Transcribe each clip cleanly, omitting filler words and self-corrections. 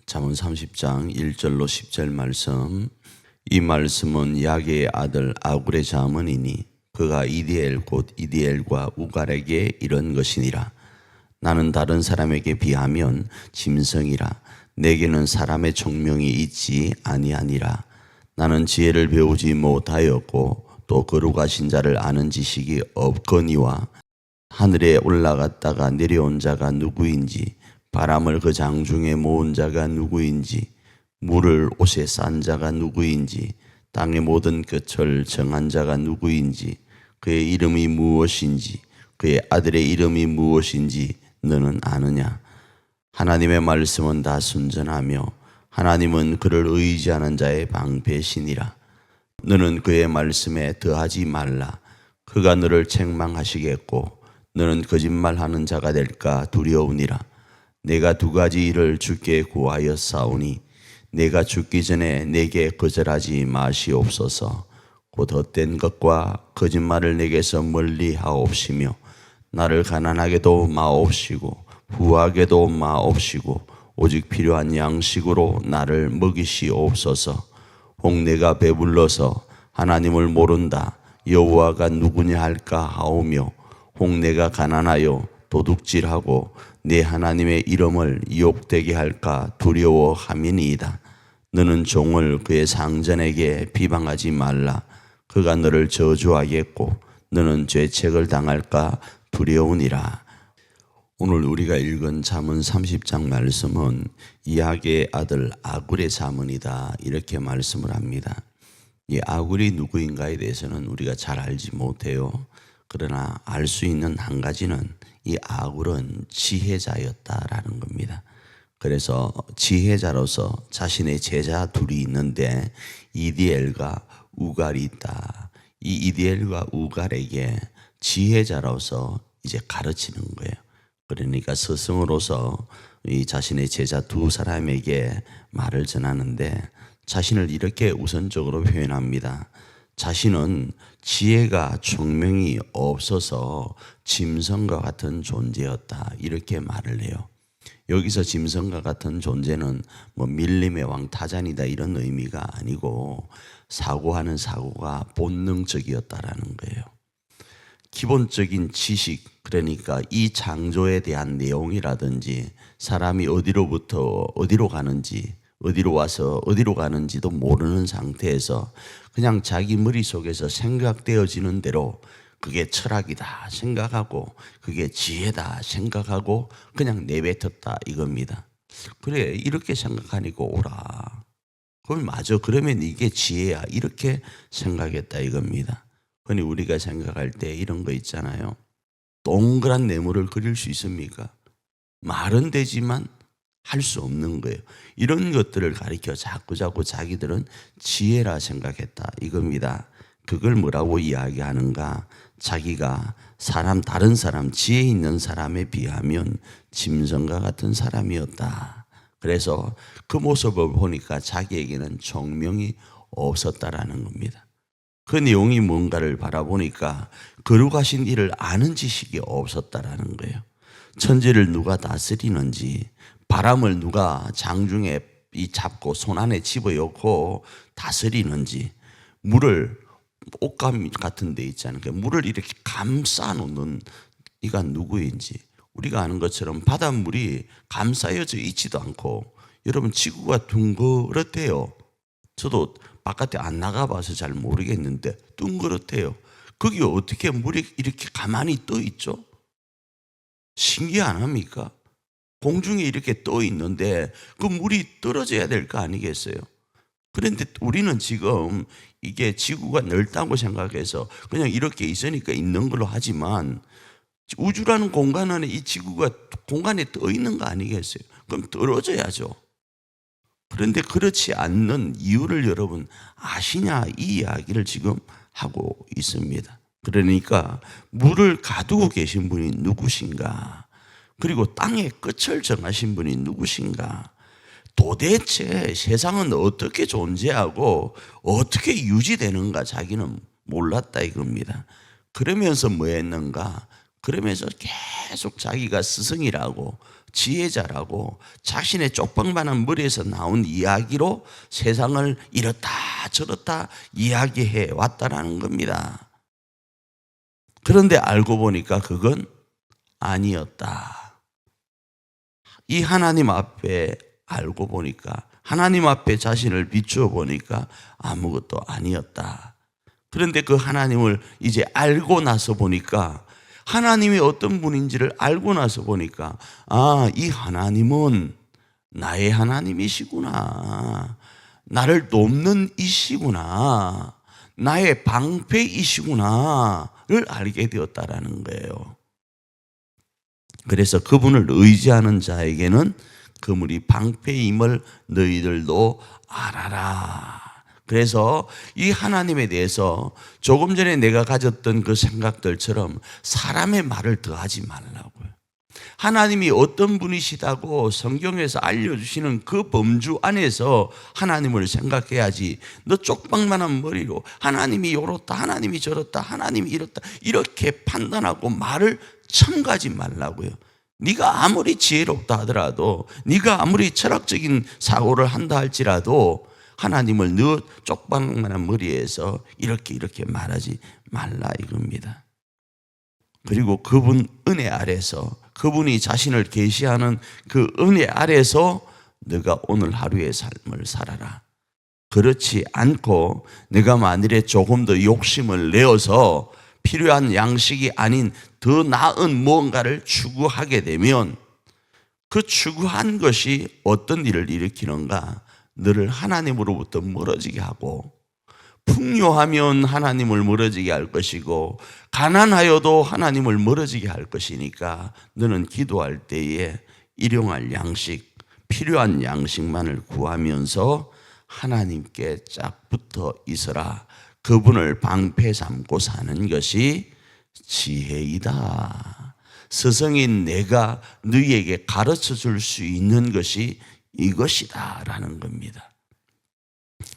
잠언 30장 1절로 10절 말씀. 이 말씀은 야게의 아들 아굴의 잠언이니 그가 이디엘 곧 이디엘과 우갈에게 이런 것이니라. 나는 다른 사람에게 비하면 짐승이라. 내게는 사람의 총명이 있지 아니하니라. 나는 지혜를 배우지 못하였고 또 거룩하신 자를 아는 지식이 없거니와 하늘에 올라갔다가 내려온 자가 누구인지, 바람을 그 장중에 모은 자가 누구인지, 물을 옷에 싼 자가 누구인지, 땅의 모든 끝을 정한 자가 누구인지, 그의 이름이 무엇인지, 그의 아들의 이름이 무엇인지 너는 아느냐? 하나님의 말씀은 다 순전하며 하나님은 그를 의지하는 자의 방패시니라. 너는 그의 말씀에 더하지 말라. 그가 너를 책망하시겠고 너는 거짓말하는 자가 될까 두려우니라. 내가 두 가지 일을 주께 구하였사오니 내가 죽기 전에 내게 거절하지 마시옵소서. 곧 헛된 것과 거짓말을 내게서 멀리 하옵시며 나를 가난하게도 마옵시고 부하게도 마옵시고 오직 필요한 양식으로 나를 먹이시옵소서. 혹 내가 배불러서 하나님을 모른다 여호와가 누구냐 할까 하오며 혹 내가 가난하여 도둑질하고 내 하나님의 이름을 욕되게 할까 두려워함이니이다. 너는 종을 그의 상전에게 비방하지 말라. 그가 너를 저주하겠고 너는 죄책을 당할까 두려우니라. 오늘 우리가 읽은 잠언 30장 말씀은 야게의 아들 아굴의 잠언이다 이렇게 말씀을 합니다. 이 아굴이 누구인가에 대해서는 우리가 잘 알지 못해요. 그러나 알 수 있는 한 가지는 이 아굴은 지혜자였다라는 겁니다. 그래서 지혜자로서 자신의 제자 둘이 있는데 이디엘과 우갈이 있다. 이 이디엘과 우갈에게 지혜자로서 이제 가르치는 거예요. 그러니까 스승으로서 이 자신의 제자 두 사람에게 말을 전하는데 자신을 이렇게 우선적으로 표현합니다. 자신은 지혜가 총명이 없어서 짐승과 같은 존재였다 이렇게 말을 해요. 여기서 짐승과 같은 존재는 뭐 밀림의 왕 타잔이다 이런 의미가 아니고 사고하는 사고가 본능적이었다라는 거예요. 기본적인 지식, 그러니까 이 창조에 대한 내용이라든지 사람이 어디로부터 어디로 가는지 어디로 와서 어디로 가는지도 모르는 상태에서 그냥 자기 머릿속에서 생각되어지는 대로 그게 철학이다 생각하고 그게 지혜다 생각하고 그냥 내뱉었다 이겁니다. 그래 이렇게 생각하니까 오라. 그럼 맞아. 그러면 이게 지혜야 이렇게 생각했다 이겁니다. 흔히 우리가 생각할 때 이런 거 있잖아요. 동그란 네모를 그릴 수 있습니까? 말은 되지만 할 수 없는 거예요. 이런 것들을 가리켜 자꾸 자기들은 지혜라 생각했다 이겁니다. 그걸 뭐라고 이야기하는가? 자기가 다른 사람, 지혜 있는 사람에 비하면 짐승과 같은 사람이었다. 그래서 그 모습을 보니까 자기에게는 총명이 없었다라는 겁니다. 그 내용이 뭔가를 바라보니까 거룩하신 이를 아는 지식이 없었다라는 거예요. 천지를 누가 다스리는지, 바람을 누가 장중에 잡고 손 안에 집어넣고 다스리는지, 물을 옷감 같은 데 있잖아요. 물을 이렇게 감싸 놓는 이가 누구인지, 우리가 아는 것처럼 바닷물이 감싸여져 있지도 않고, 여러분 지구가 둥그렇대요. 저도 바깥에 안 나가봐서 잘 모르겠는데 둥그렇대요. 거기 어떻게 물이 이렇게 가만히 떠 있죠? 신기 안 합니까? 공중에 이렇게 떠 있는데 그 물이 떨어져야 될 거 아니겠어요? 그런데 우리는 지금 이게 지구가 넓다고 생각해서 그냥 이렇게 있으니까 있는 걸로 하지만 우주라는 공간 안에 이 지구가 공간에 떠 있는 거 아니겠어요? 그럼 떨어져야죠. 그런데 그렇지 않는 이유를 여러분 아시냐 이 이야기를 지금 하고 있습니다. 그러니까 물을 가두고 계신 분이 누구신가? 그리고 땅의 끝을 정하신 분이 누구신가? 도대체 세상은 어떻게 존재하고 어떻게 유지되는가 자기는 몰랐다 이겁니다. 그러면서 뭐 했는가? 그러면서 계속 자기가 스승이라고 지혜자라고 자신의 쪽방만한 머리에서 나온 이야기로 세상을 이렇다 저렇다 이야기해 왔다라는 겁니다. 그런데 알고 보니까 그건 아니었다. 이 하나님 앞에 알고 보니까, 하나님 앞에 자신을 비추어 보니까 아무것도 아니었다. 그런데 그 하나님을 이제 알고 나서 보니까, 하나님이 어떤 분인지를 알고 나서 보니까, 아, 이 하나님은 나의 하나님이시구나, 나를 돕는 이시구나, 나의 방패이시구나를 알게 되었다라는 거예요. 그래서 그분을 의지하는 자에게는 그물이 방패임을 너희들도 알아라. 그래서 이 하나님에 대해서 조금 전에 내가 가졌던 그 생각들처럼 사람의 말을 더하지 말라고요. 하나님이 어떤 분이시다고 성경에서 알려주시는 그 범주 안에서 하나님을 생각해야지, 너 쪽방만한 머리로 하나님이 요렇다, 하나님이 저렇다, 하나님이 이렇다 이렇게 판단하고 말을 첨가하지 말라고요. 네가 아무리 지혜롭다 하더라도, 네가 아무리 철학적인 사고를 한다 할지라도 하나님을 너 쪽방만한 머리에서 이렇게 말하지 말라 이겁니다. 그리고 그분 은혜 아래서, 그분이 자신을 계시하는 그 은혜 아래서 네가 오늘 하루의 삶을 살아라. 그렇지 않고 내가 만일에 조금 더 욕심을 내어서 필요한 양식이 아닌 더 나은 무언가를 추구하게 되면 그 추구한 것이 어떤 일을 일으키는가? 너를 하나님으로부터 멀어지게 하고, 풍요하면 하나님을 멀어지게 할 것이고, 가난하여도 하나님을 멀어지게 할 것이니까 너는 기도할 때에 일용할 양식, 필요한 양식만을 구하면서 하나님께 쫙 붙어 있어라. 그분을 방패 삼고 사는 것이 지혜이다. 스승인 내가 너희에게 가르쳐 줄 수 있는 것이 이것이다 라는 겁니다.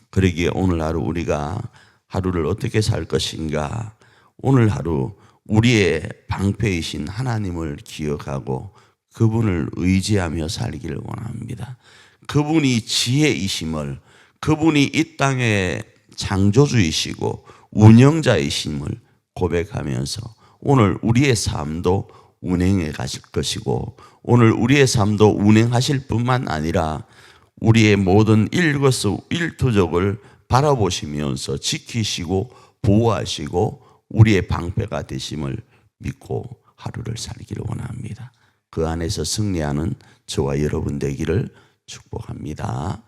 그러기에 오늘 하루 우리가 하루를 어떻게 살 것인가? 오늘 하루 우리의 방패이신 하나님을 기억하고 그분을 의지하며 살기를 원합니다. 그분이 지혜이심을, 그분이 이 땅의 창조주이시고 운영자이심을 고백하면서 오늘 우리의 삶도 운행해 가실 것이고, 오늘 우리의 삶도 운행하실 뿐만 아니라 우리의 모든 일거수일투족을 바라보시면서 지키시고 보호하시고 우리의 방패가 되심을 믿고 하루를 살기를 원합니다. 그 안에서 승리하는 저와 여러분 되기를 축복합니다.